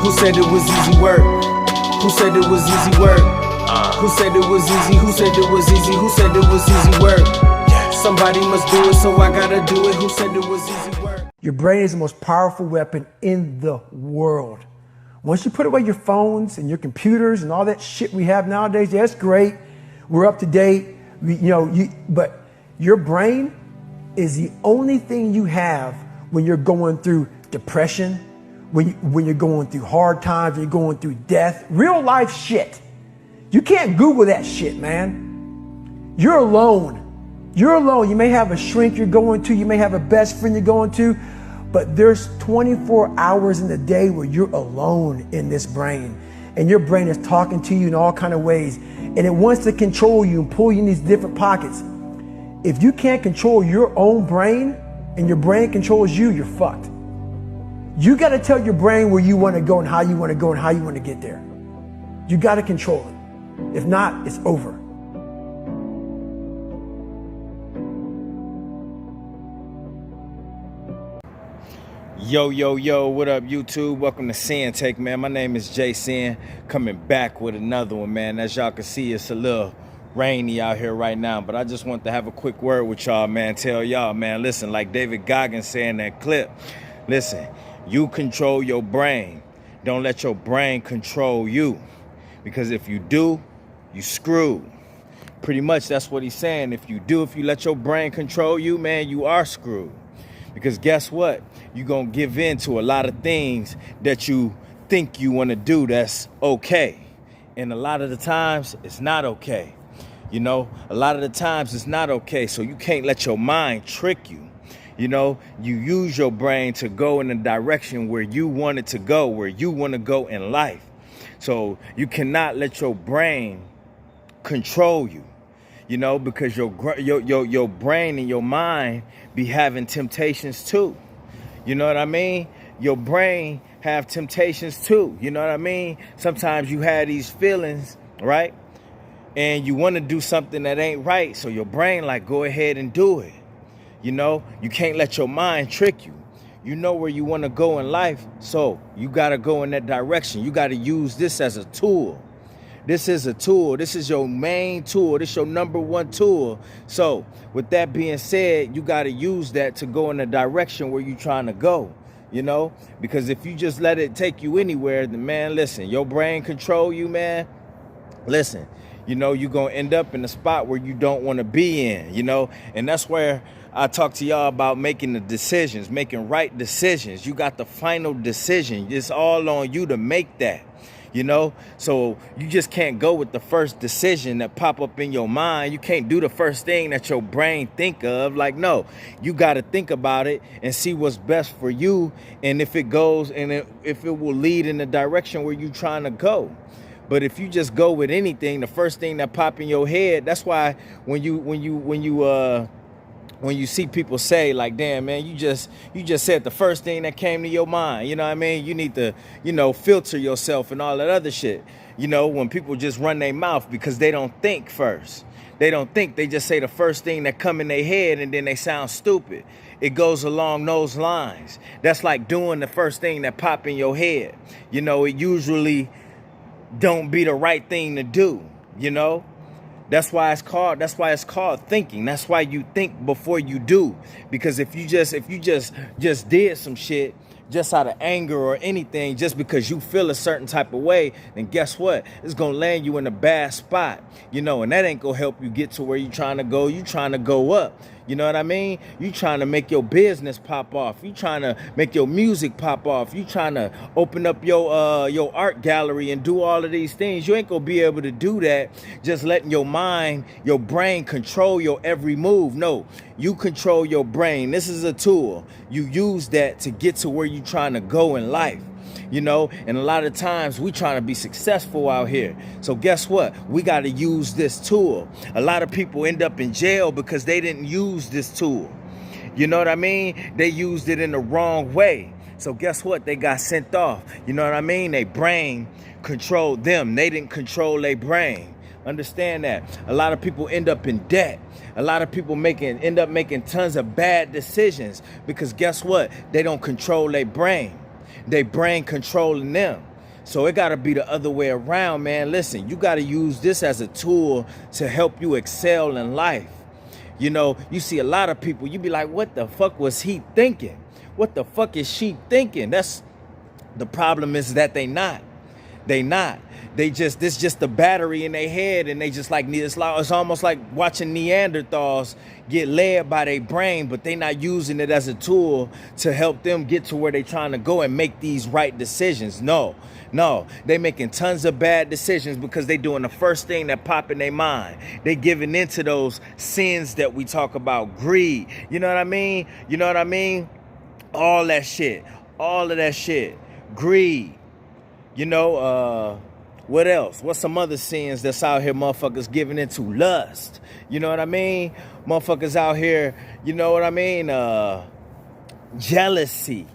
Who said it was easy work? Who said it was easy work? Who said it was easy? Who said it was easy? Who said it was easy work? Somebody must do it, so I gotta do it. Who said it was easy work? Your brain is the most powerful weapon in the world. Once you put away your phones and your computers and all that shit we have nowadays, yeah, it's great. We're up to date. But your brain is the only thing you have when you're going through depression, when you're going through hard times, when you're going through death, real life shit. You can't Google that shit, man. You're alone. You're alone. You may have a shrink you're going to, you may have a best friend you're going to, but there's 24 hours in the day where you're alone in this brain. And your brain is talking to you in all kinds of ways. And it wants to control you and pull you in these different pockets. If you can't control your own brain and your brain controls you, you're fucked. You got to tell your brain where you want to go and how you want to go and how you want to get there. You got to control it. If not, it's over. Yo, what up, YouTube? Welcome to Sinn-Take, man. My name is Sin, coming back with another one, man. As y'all can see, it's a little rainy out here right now, but I just want to have a quick word with y'all, man. Tell y'all, man, listen, like David Goggins said in that clip, listen, you control your brain. Don't let your brain control you, because if you do, you screwed. Pretty much that's what he's saying. If you let your brain control you, man, you are screwed. Because guess what? You're going to give in to a lot of things that you think you want to do that's okay. And a lot of the times, it's not okay. You know, a lot of the times, it's not okay. So you can't let your mind trick you. You know, you use your brain to go in the direction where you want it to go, where you want to go in life. So you cannot let your brain control you. You know, because your brain and your mind be having temptations too. You know what I mean? Your brain have temptations too. You know what I mean? Sometimes you have these feelings, right? And you want to do something that ain't right. So your brain like, go ahead and do it. You know, you can't let your mind trick you. You know where you want to go in life. So you got to go in that direction. You got to use this as a tool. This is a tool. This is your main tool. This is your number one tool. So with that being said, you got to use that to go in the direction where you're trying to go, you know, because if you just let it take you anywhere, then man, listen, your brain control you, man. Listen, you know, you're going to end up in a spot where you don't want to be in, you know, and that's where I talk to y'all about making the decisions, making right decisions. You got the final decision. It's all on you to make that. You know, so you just can't go with the first decision that pop up in your mind. You can't do the first thing that your brain think of. Like, no, you got to think about it and see what's best for you. And if it goes and if it will lead in the direction where you're trying to go. But if you just go with anything, the first thing that pop in your head, that's why when you see people say like, damn, man, you just said the first thing that came to your mind. You know what I mean? You need to, you know, filter yourself and all that other shit. You know, when people just run their mouth because they don't think first. They don't think. They just say the first thing that come in their head and then they sound stupid. It goes along those lines. That's like doing the first thing that pop in your head. You know, it usually don't be the right thing to do, you know? That's why it's called thinking. That's why you think before you do. Because if you just did some shit just out of anger or anything, just because you feel a certain type of way, then guess what? It's going to land you in a bad spot, you know, and that ain't going to help you get to where you're trying to go. You're trying to go up. You know what I mean? You trying to make your business pop off. You trying to make your music pop off. You trying to open up your art gallery and do all of these things. You ain't gonna be able to do that just letting your mind, your brain control your every move. No, you control your brain. This is a tool. You use that to get to where you're trying to go in life. You know, and a lot of times we trying to be successful out here. So guess what? We got to use this tool. A lot of people end up in jail because they didn't use this tool. You know what I mean? They used it in the wrong way. So guess what? They got sent off. You know what I mean? Their brain controlled them. They didn't control their brain. Understand that. A lot of people end up in debt. A lot of people end up making tons of bad decisions because guess what? They don't control their brain. Their brain controlling them. So it got to be the other way around, man. Listen, you got to use this as a tool to help you excel in life. You know, you see a lot of people, you be like, what the fuck was he thinking? What the fuck is she thinking? That's the problem, is that they not. This just the battery in their head, and they just like, it's almost like watching Neanderthals get led by their brain, but they not using it as a tool to help them get to where they trying to go and make these right decisions. No, they making tons of bad decisions because they doing the first thing that pop in their mind. They giving into those sins that we talk about, greed. You know what I mean? All that shit, all of that shit, greed. You know, what else? What's some other sins that's out here motherfuckers giving into? Lust. You know what I mean? Motherfuckers out here, you know what I mean? Jealousy.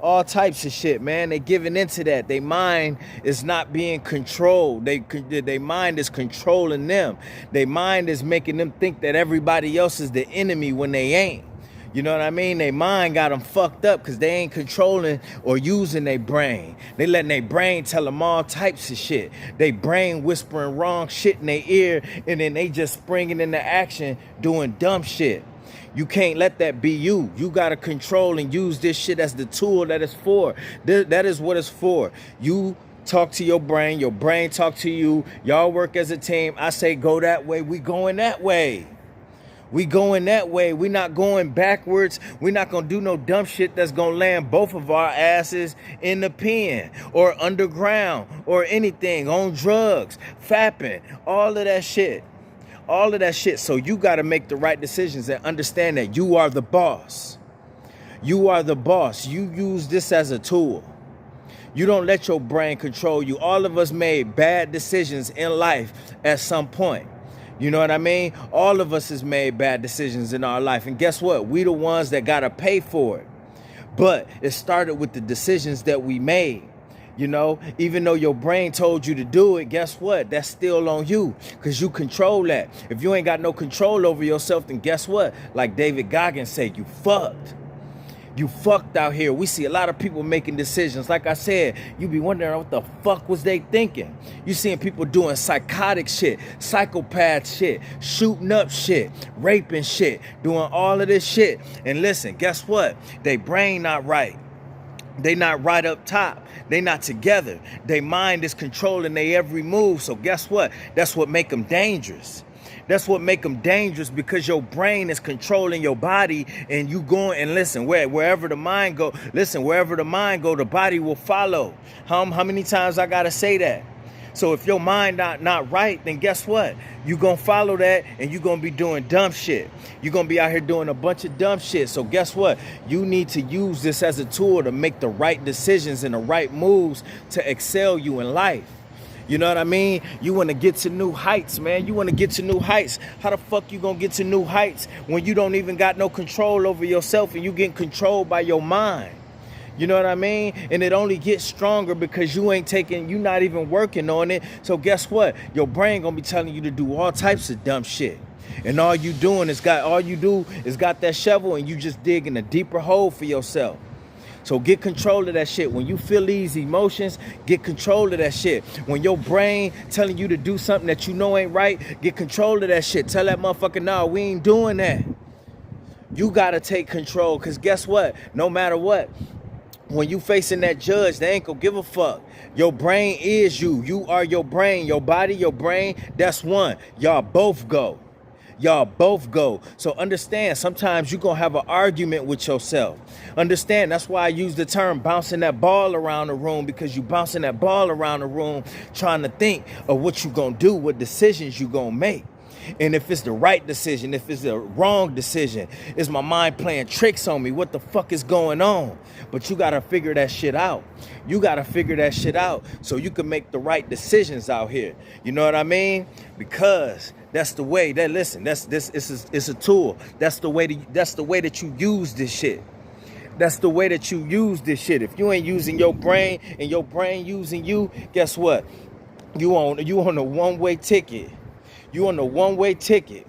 All types of shit, man. They giving into that. Their mind is not being controlled. Their mind is controlling them. Their mind is making them think that everybody else is the enemy when they ain't. You know what I mean? Their mind got them fucked up because they ain't controlling or using their brain. They letting their brain tell them all types of shit. They brain whispering wrong shit in their ear, and then they just springing into action doing dumb shit. You can't let that be you. You got to control and use this shit as the tool that it's for. That is what it's for. You talk to your brain talk to you. Y'all work as a team. I say go that way. We going that way. We going that way. We not going backwards. We not going to do no dumb shit that's going to land both of our asses in the pen or underground or anything, on drugs, fapping, all of that shit. All of that shit. So you got to make the right decisions and understand that you are the boss. You are the boss. You use this as a tool. You don't let your brain control you. All of us made bad decisions in life at some point. You know what I mean? All of us has made bad decisions in our life. And guess what? We the ones that got to pay for it. But it started with the decisions that we made. You know, even though your brain told you to do it, guess what? That's still on you because you control that. If you ain't got no control over yourself, then guess what? Like David Goggins said, you fucked. You fucked out here. We see a lot of people making decisions. Like I said, you be wondering what the fuck was they thinking. You seeing people doing psychotic shit, psychopath shit, shooting up shit, raping shit, doing all of this shit. And listen, guess what? They brain not right. They not right up top. They not together. Their mind is controlling their every move. So guess what? That's what make them dangerous. That's what make them dangerous, because your brain is controlling your body, and you going and listen, wherever the mind go, wherever the mind go, the body will follow. How many times I gotta say that? So if your mind not right, then guess what? You gonna follow that, and you gonna be doing dumb shit. You gonna be out here doing a bunch of dumb shit. So guess what? You need to use this as a tool to make the right decisions and the right moves to excel you in life. You know what I mean? You want to get to new heights, man. You want to get to new heights. How the fuck you gonna get to new heights when you don't even got no control over yourself and you getting controlled by your mind? You know what I mean? And it only gets stronger because you not even working on it. So guess what? Your brain gonna be telling you to do all types of dumb shit. And all you do is got that shovel, and you just digging a deeper hole for yourself. So get control of that shit. When you feel these emotions, get control of that shit. When your brain telling you to do something that you know ain't right, get control of that shit. Tell that motherfucker, nah, we ain't doing that. You gotta take control, because guess what? No matter what, when you facing that judge, they ain't gonna give a fuck. Your brain is you. You are your brain. Your body, your brain, that's one. Y'all both go. Y'all both go. So understand, sometimes you're going to have an argument with yourself. Understand, that's why I use the term bouncing that ball around the room, because you bouncing that ball around the room trying to think of what you going to do, what decisions you going to make. And if it's the right decision, if it's the wrong decision, is my mind playing tricks on me? What the fuck is going on? But you got to figure that shit out. You got to figure that shit out so you can make the right decisions out here. You know what I mean? Because that's the way that, listen, it's a tool. That's the way that you use this shit. That's the way that you use this shit. If you ain't using your brain and your brain using you, guess what? You on a one-way ticket. You on a one-way ticket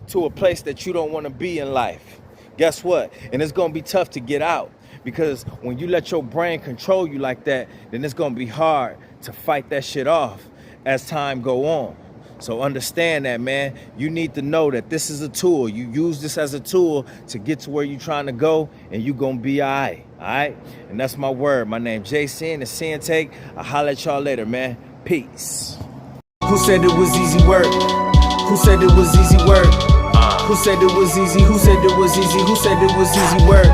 to a place that you don't want to be in life. Guess what? And it's going to be tough to get out, Because when you let your brain control you like that, then it's gonna be hard to fight that shit off as time go on. So understand that, man. You need to know that this is a tool. You use this as a tool to get to where you're trying to go, and you gonna be all right? And that's my word. My name Jason, it's Sinn-Take. I'll holler at y'all later, man. Peace. Who said it was easy work? Who said it was easy work? Who said it was easy? Who said it was easy? Who said it was easy work?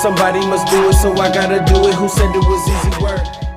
Somebody must do it, so I gotta do it. Who said it was easy work?